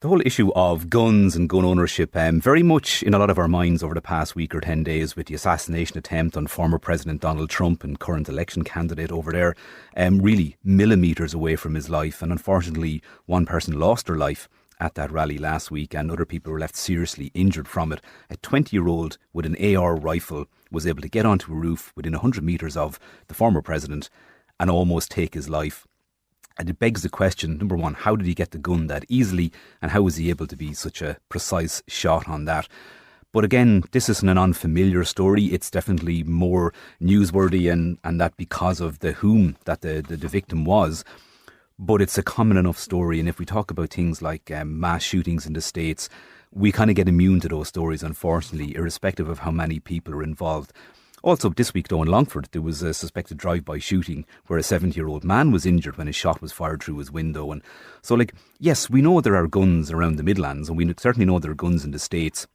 The whole issue of guns and gun ownership very much in a lot of our minds over the past week or 10 days with the assassination attempt on former President Donald Trump and current election candidate over there, really millimetres away from his life. And unfortunately, one person lost her life at that rally last week and other people were left seriously injured from it. A 20-year-old with an AR rifle was able to get onto a roof within 100 metres of the former president and almost take his life. And it begs the question, number one, how did he get the gun that easily and how was he able to be such a precise shot on that? But again, this isn't an unfamiliar story. It's definitely more newsworthy and that because of the whom that the victim was. But it's a common enough story. And if we talk about things like mass shootings in the States, we kind of get immune to those stories, unfortunately, irrespective of how many people are involved. Also, this week, though, in Longford, there was a suspected drive-by shooting where a 70-year-old man was injured when a shot was fired through his window. And so, yes, we know there are guns around the Midlands, and we certainly know there are guns in the States.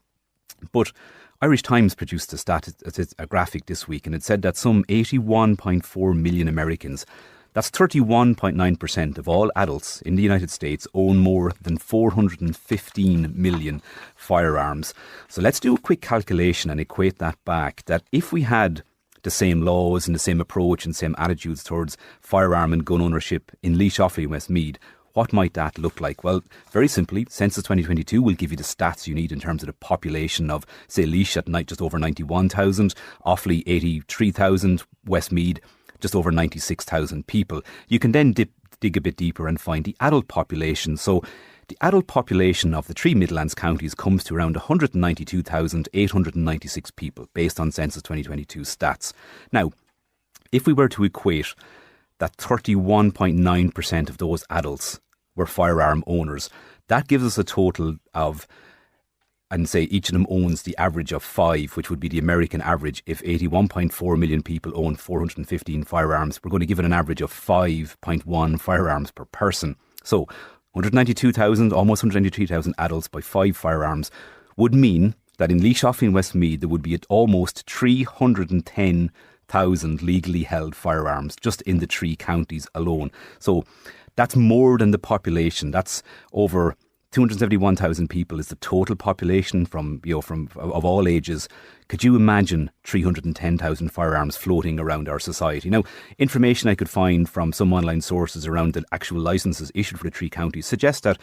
But Irish Times produced a graphic this week, and it said that some 81.4 million Americans, that's 31.9% of all adults in the United States, own more than 415 million firearms. So let's do a quick calculation and equate that back, that if we had the same laws and the same approach and same attitudes towards firearm and gun ownership in Laois Offaly and Westmeath, what might that look like? Well, very simply, Census 2022 will give you the stats you need in terms of the population of, say, Laois at night, just over 91,000, Offaly 83,000, Westmeath just over 96,000 people. You can then dig a bit deeper and find the adult population. So the adult population of the three Midlands counties comes to around 192,896 people based on Census 2022 stats. Now, if we were to equate that 31.9% of those adults were firearm owners, that gives us a total of, and say each of them owns the average of 5, which would be the American average. If 81.4 million people own 415 firearms, we're going to give it an average of 5.1 firearms per person. So 192,000, almost 193,000 adults by 5 firearms would mean that in Laois Offaly and Westmeath there would be at almost 310,000 legally held firearms just in the 3 counties alone. So that's more than the population. That's over 271,000 people is the total population from of all ages. Could you imagine 310,000 firearms floating around our society? Now, information I could find from some online sources around the actual licences issued for the 3 counties suggests that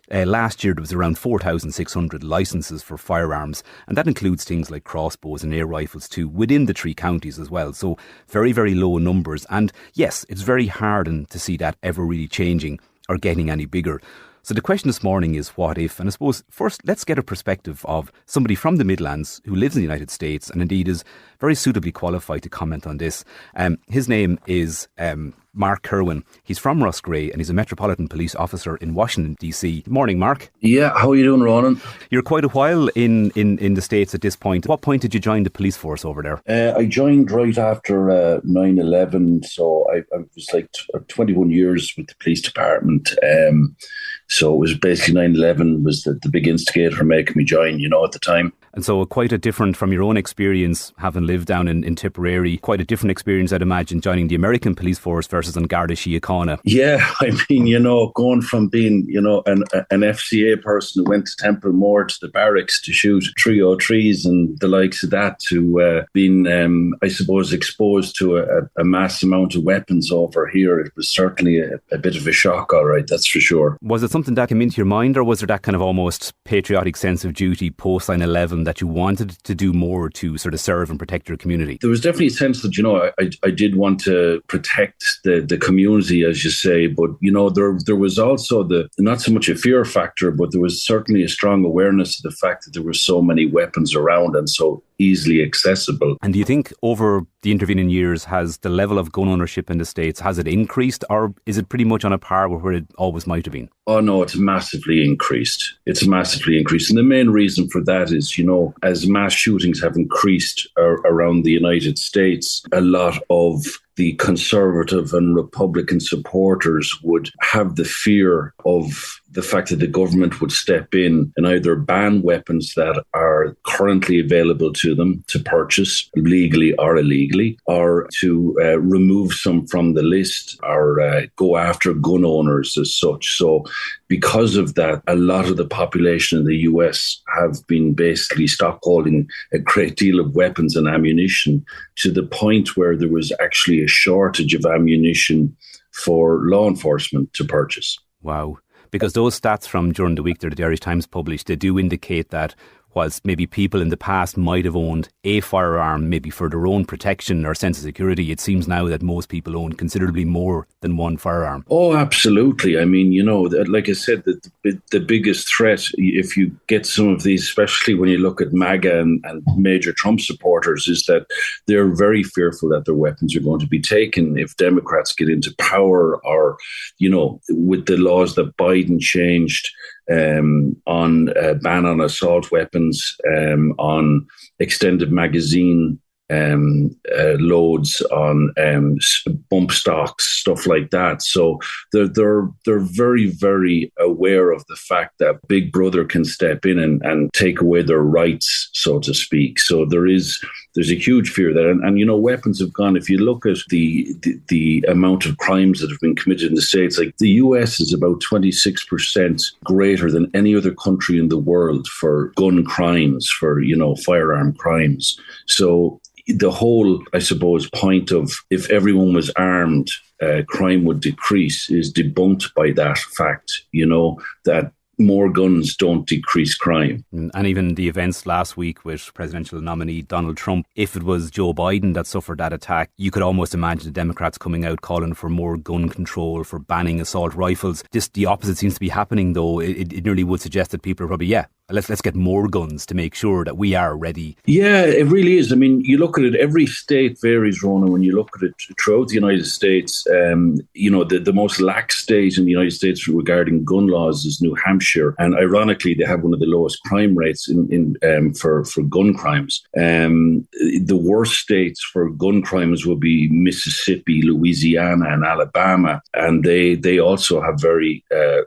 last year there was around 4,600 licences for firearms, and that includes things like crossbows and air rifles too, within the 3 counties as well. So very, very low numbers. And yes, it's very hard to see that ever really changing or getting any bigger. So the question this morning is what if? And I suppose first let's get a perspective of somebody from the Midlands who lives in the United States and indeed is very suitably qualified to comment on this. His name is Mark Kirwan. He's from Roscrea and he's a Metropolitan Police Officer in Washington DC. Morning, Mark. Yeah, how are you doing, Ronan? You're quite a while in the States at this point. At what point did you join the police force over there? I joined right after 9/11, so I was like 21 years with the police department. So it was basically 9/11 was the big instigator for making me join, at the time. And so quite a different, from your own experience, having lived down in Tipperary, quite a different experience, I'd imagine, joining the American police force versus an Garda Síochána. Yeah, I mean, going from being, an FCA person who went to Templemore to the barracks to shoot 303s and the likes of that to being, I suppose, exposed to a mass amount of weapons over here. It was certainly a bit of a shock, all right, that's for sure. Was it something that came into your mind, or was there that kind of almost patriotic sense of duty post 9/11 that you wanted to do more to sort of serve and protect your community? There was definitely a sense that, I did want to protect the community, as you say, but, there was also not so much a fear factor, but there was certainly a strong awareness of the fact that there were so many weapons around and so easily accessible. And do you think over the intervening years, has the level of gun ownership in the States, has it increased, or is it pretty much on a par with where it always might have been? Oh no, it's massively increased. And the main reason for that is, as mass shootings have increased around the United States, a lot of the Conservative and Republican supporters would have the fear of the fact that the government would step in and either ban weapons that are currently available to them to purchase legally or illegally, or to remove some from the list, or go after gun owners as such. So because of that, a lot of the population in the US have been basically stockpiling a great deal of weapons and ammunition, to the point where there was actually a shortage of ammunition for law enforcement to purchase. Wow. Because those stats from during the week that the Irish Times published, they do indicate that whilst maybe people in the past might have owned a firearm maybe for their own protection or sense of security, it seems now that most people own considerably more than one firearm. Oh, absolutely. I mean, like I said, the biggest threat, if you get some of these, especially when you look at MAGA and major Trump supporters, is that they're very fearful that their weapons are going to be taken if Democrats get into power, or, with the laws that Biden changed on ban on assault weapons, on extended magazine loads, on bump stocks, stuff like that. So they're very, very aware of the fact that Big Brother can step in and take away their rights, so to speak. So there's a huge fear there, and weapons have gone. If you look at the amount of crimes that have been committed in the States, like the US is about 26% greater than any other country in the world for gun crimes, for firearm crimes. So the whole, I suppose, point of if everyone was armed, crime would decrease, is debunked by that fact, that more guns don't decrease crime. And even the events last week with presidential nominee Donald Trump, if it was Joe Biden that suffered that attack, you could almost imagine the Democrats coming out calling for more gun control, for banning assault rifles. The opposite seems to be happening, though. It nearly would suggest that people are probably, let's get more guns to make sure that we are ready. Yeah, it really is. I mean, you look at it, every state varies, Ronan, when you look at it throughout the United States. The most lax state in the United States regarding gun laws is New Hampshire. And ironically, they have one of the lowest crime rates for gun crimes. The worst states for gun crimes will be Mississippi, Louisiana, and Alabama. And they also have very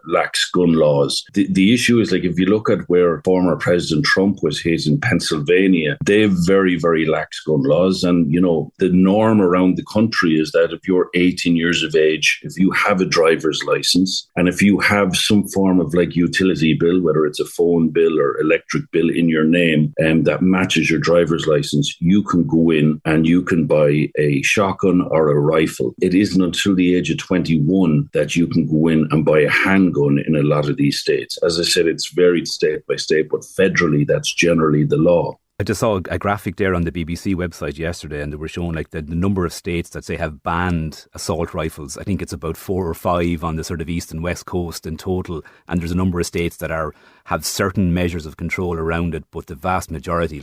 lax gun laws. The issue is, like, if you look at where former President Trump was his in Pennsylvania, they have very, very lax gun laws. And, the norm around the country is that if you're 18 years of age, if you have a driver's license, and if you have some form of utility bill, whether it's a phone bill or electric bill in your name, that matches your driver's license, you can go in and you can buy a shotgun or a rifle. It isn't until the age of 21 that you can go in and buy a handgun in a lot of these states. As I said, it's varied state by state, but federally, that's generally the law. I just saw a graphic there on the BBC website yesterday, and they were showing the number of states that say have banned assault rifles. I think it's about 4 or 5 on the sort of east and west coast in total. And there's a number of states that have certain measures of control around it, but the vast majority,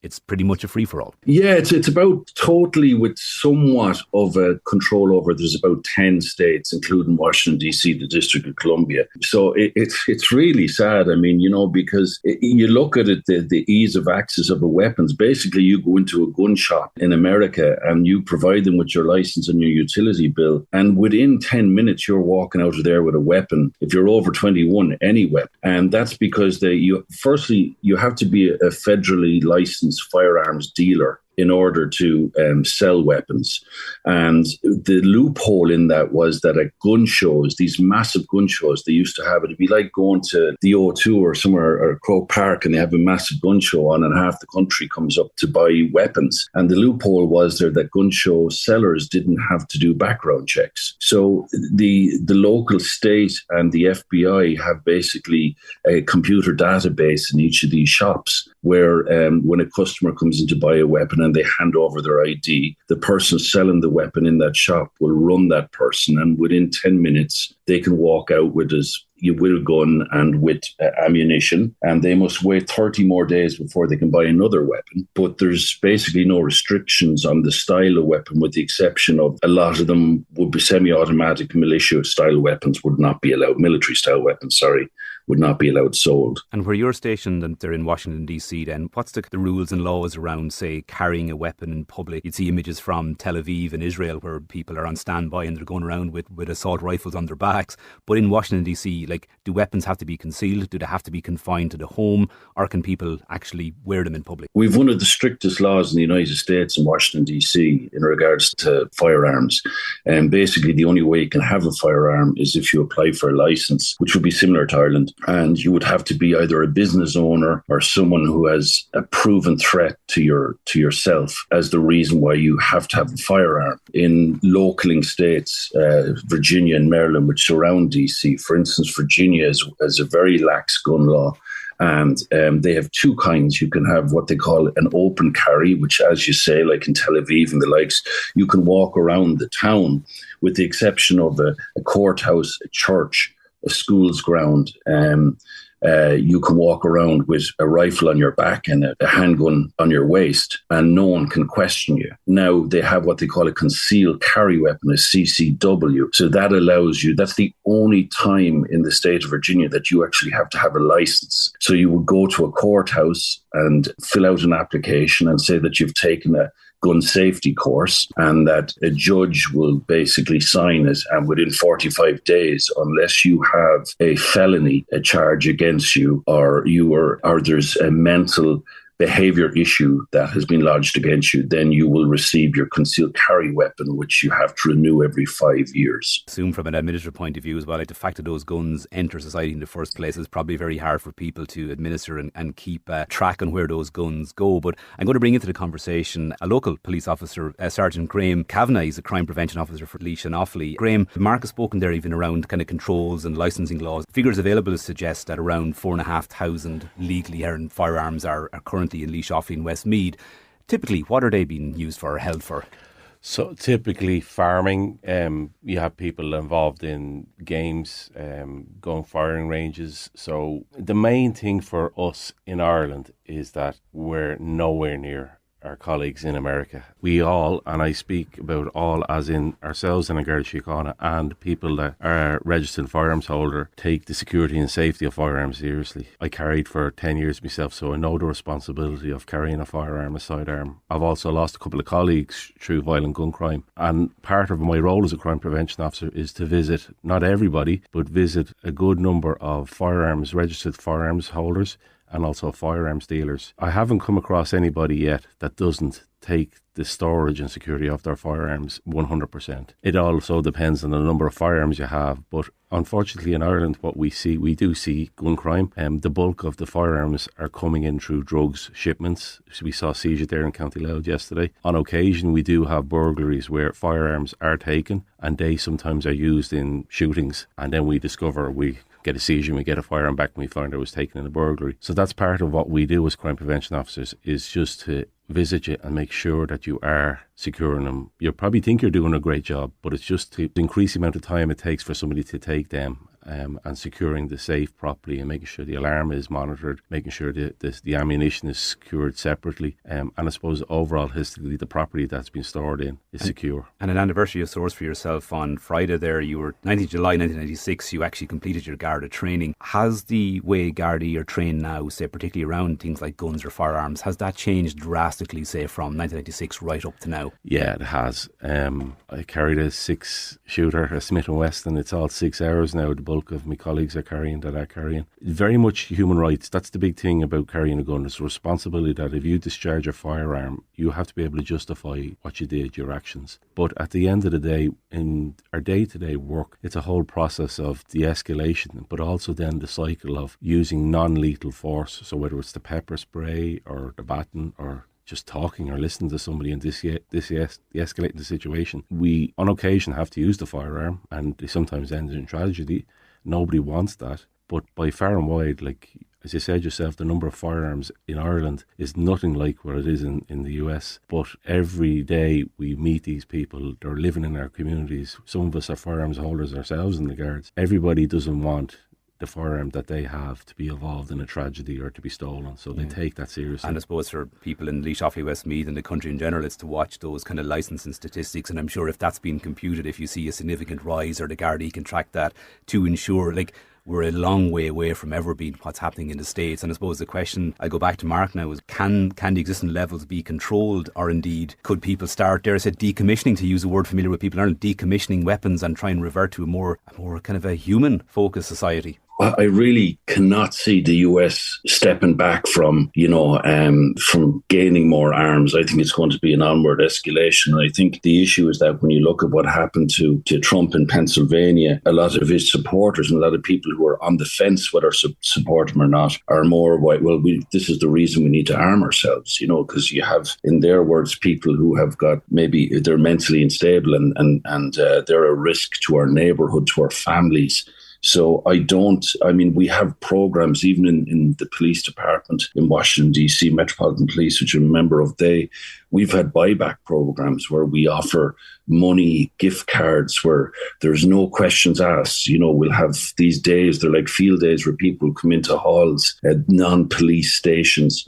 it's pretty much a free-for-all. Yeah, it's about totally with somewhat of a control over. There's about 10 states, including Washington DC, the District of Columbia. So it's really sad. I mean, because you look at it, the ease of access of the weapons. Basically, you go into a gun shop in America and you provide them with your license and your utility bill. And within 10 minutes, you're walking out of there with a weapon. If you're over 21, any weapon. And that's because you have to be a federally licensed firearms dealer in order to sell weapons. And the loophole in that was that at gun shows, these massive gun shows, they used to have it'd be like going to the O2 or somewhere, or Croke Park, and they have a massive gun show on, and half the country comes up to buy weapons. And the loophole was there that gun show sellers didn't have to do background checks. So the local state and the FBI have basically a computer database in each of these shops where when a customer comes in to buy a weapon and they hand over their ID, the person selling the weapon in that shop will run that person, and within 10 minutes they can walk out with a gun and with ammunition, and they must wait 30 more days before they can buy another weapon. But there's basically no restrictions on the style of weapon, with the exception of a lot of them would be semi-automatic militia style weapons would not be allowed, military style weapons, would not be allowed sold. And where you're stationed, and they're in Washington DC then, what's the rules and laws around, say, carrying a weapon in public? You'd see images from Tel Aviv in Israel where people are on standby and they're going around with assault rifles on their backs. But in Washington DC, like, do weapons have to be concealed? Do they have to be confined to the home? Or can people actually wear them in public? We've one of the strictest laws in the United States in Washington DC in regards to firearms. And basically the only way you can have a firearm is if you apply for a license, which would be similar to Ireland. And you would have to be either a business owner or someone who has a proven threat to yourself as the reason why you have to have a firearm. In localing states, Virginia and Maryland, which surround DC, for instance, Virginia has a very lax gun law. And they have two kinds. You can have what they call an open carry, which, as you say, like in Tel Aviv and the likes, you can walk around the town with the exception of a courthouse, a church, a school's ground. You can walk around with a rifle on your back and a handgun on your waist, and no one can question you. Now they have what they call a concealed carry weapon, a CCW. So that allows you, that's the only time in the state of Virginia that you actually have to have a license. So you would go to a courthouse and fill out an application and say that you've taken a gun safety course and that a judge will basically sign it, and within 45 days, unless you have a felony, a charge against you, or there's a mental behaviour issue that has been lodged against you, then you will receive your concealed carry weapon, which you have to renew every 5 years. I assume from an administrative point of view as well, like the fact that those guns enter society in the first place is probably very hard for people to administer and keep track on where those guns go. But I'm going to bring into the conversation a local police officer, Sergeant Graham Kavanagh. He's a crime prevention officer for Laois and Offaly. Graham, Mark has spoken there even around kind of controls and licensing laws. Figures available suggest that around 4,500 legally owned firearms are currently in Laois, Offaly and Westmeath. Typically, what are they being used for or held for? So typically farming, you have people involved in games, going firing ranges. So the main thing for us in Ireland is that we're nowhere near our colleagues in America. We all, and I speak about all as in ourselves in Garda Síochána and people that are registered firearms holder, take the security and safety of firearms seriously. I carried for 10 years myself, so I know the responsibility of carrying a firearm, a sidearm. I've also lost a couple of colleagues through violent gun crime, and part of my role as a crime prevention officer is to visit, not everybody, but visit a good number of firearms, registered firearms holders, and also firearms dealers. I haven't come across anybody yet that doesn't take the storage and security of their firearms 100%. It also depends on the number of firearms you have, but unfortunately in Ireland what we do see gun crime. The bulk of the firearms are coming in through drugs shipments. So we saw a seizure there in County Louth yesterday. On occasion we do have burglaries where firearms are taken and they sometimes are used in shootings, and then we get a seizure and we get a firearm back and we find it was taken in a burglary. So that's part of what we do as crime prevention officers, is just to visit you and make sure that you are securing them. You probably think you're doing a great job, but it's just to increase the amount of time it takes for somebody to take them, and securing the safe properly and making sure the alarm is monitored, making sure the ammunition is secured separately, and I suppose overall holistically the property that's been stored in is secure. And an anniversary of sorts for yourself on Friday there. You were 19th July 1996, you actually completed your Garda training. Has the way Garda are trained now, say particularly around things like guns or firearms, has that changed drastically, say from 1996 right up to now? Yeah, it has. I carried a 6-shooter, a Smith & Wesson. It's all 6 hours now. The bulk of my colleagues are carrying. Very much human rights. That's the big thing about carrying a gun. It's a responsibility that if you discharge a firearm, you have to be able to justify what you did, your actions. But at the end of the day, in our day-to-day work, it's a whole process of de-escalation, but also then the cycle of using non-lethal force. So whether it's the pepper spray or the baton or just talking or listening to somebody and de-escalating the situation. We, on occasion, have to use the firearm, and they sometimes end in tragedy. Nobody wants that. But by far and wide, like as you said yourself, the number of firearms in Ireland is nothing like what it is in the US. But every day we meet these people, they're living in our communities. Some of us are firearms holders ourselves in the Guards. Everybody doesn't want the firearm that they have to be involved in a tragedy or to be stolen, so they take that seriously. And I suppose for people in Laois, Offaly, Westmeath and the country in general, it's to watch those kind of licensing statistics, and I'm sure if that's been computed, if you see a significant rise or the Gardaí can track that to ensure, like, we're a long way away from ever being what's happening in the States. And I suppose the question, I go back to Mark now, is can the existing levels be controlled, or indeed could people start, dare I say, decommissioning, to use a word familiar with people in Ireland, decommissioning weapons and try and revert to a more kind of a human focused society? I really cannot see the US stepping back from gaining more arms. I think it's going to be an onward escalation. And I think the issue is that when you look at what happened to Trump in Pennsylvania, a lot of his supporters and a lot of people who are on the fence whether support him or not are more, this is the reason we need to arm ourselves, because you have, in their words, people who have got, maybe they're mentally unstable and they're a risk to our neighbourhood, to our families. So we have programs even in the police department in Washington DC, Metropolitan Police, which I'm a member of. We've had buyback programs where we offer money, gift cards, where there's no questions asked. We'll have these days, they're like field days where people come into halls at non-police stations,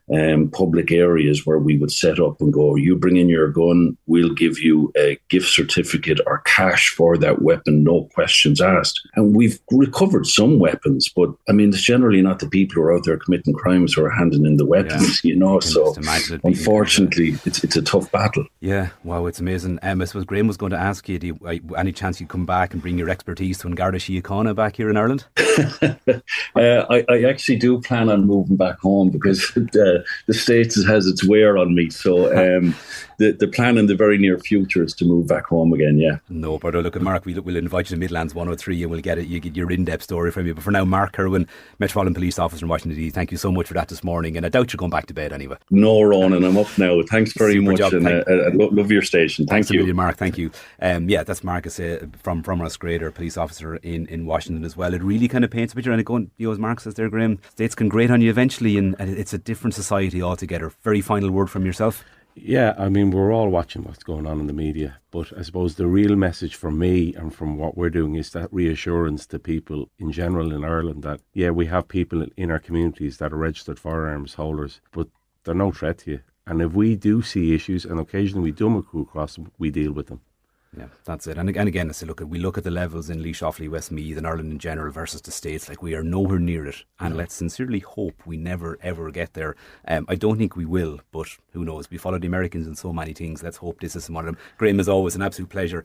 public areas where we would set up and go, you bring in your gun, we'll give you a gift certificate or cash for that weapon, no questions asked. And we've recovered some weapons, but it's generally not the people who are out there committing crimes who are handing in the weapons, So unfortunately, it's a tough battle. Yeah, wow, it's amazing. I suppose Graham was going to ask you, any chance you'd come back and bring your expertise to Garda Síochána back here in Ireland? I actually do plan on moving back home because the States has its wear on me. So the plan in the very near future is to move back home again, yeah. No, but look, Mark, we'll invite you to Midlands 103 and we'll get your in-depth story from you. But for now, Mark Kirwan, Metropolitan Police Officer in Washington DC, thank you so much for that this morning. And I doubt you're going back to bed anyway. No, Ronan, I'm up now. Thanks very much. And I love your station. Thank you. Mark, thank you. That's Marcus from Roscrea, police officer in Washington as well. It really kind of paints a picture, and going, as Mark says there, Graham, States can grate on you eventually, and it's a different society altogether. Very final word from yourself. Yeah, we're all watching what's going on in the media, but I suppose the real message from me and from what we're doing is that reassurance to people in general in Ireland that, we have people in our communities that are registered firearms holders, but they're no threat to you. And if we do see issues, and occasionally we do come across them, we deal with them. Yeah, that's it. And again, I say, we look at the levels in Laois Offaly, Westmeath and Ireland in general versus the States, we are nowhere near it. And let's sincerely hope we never, ever get there. I don't think we will, but who knows? We follow the Americans in so many things. Let's hope this isn't one of them. Graham, as always, an absolute pleasure.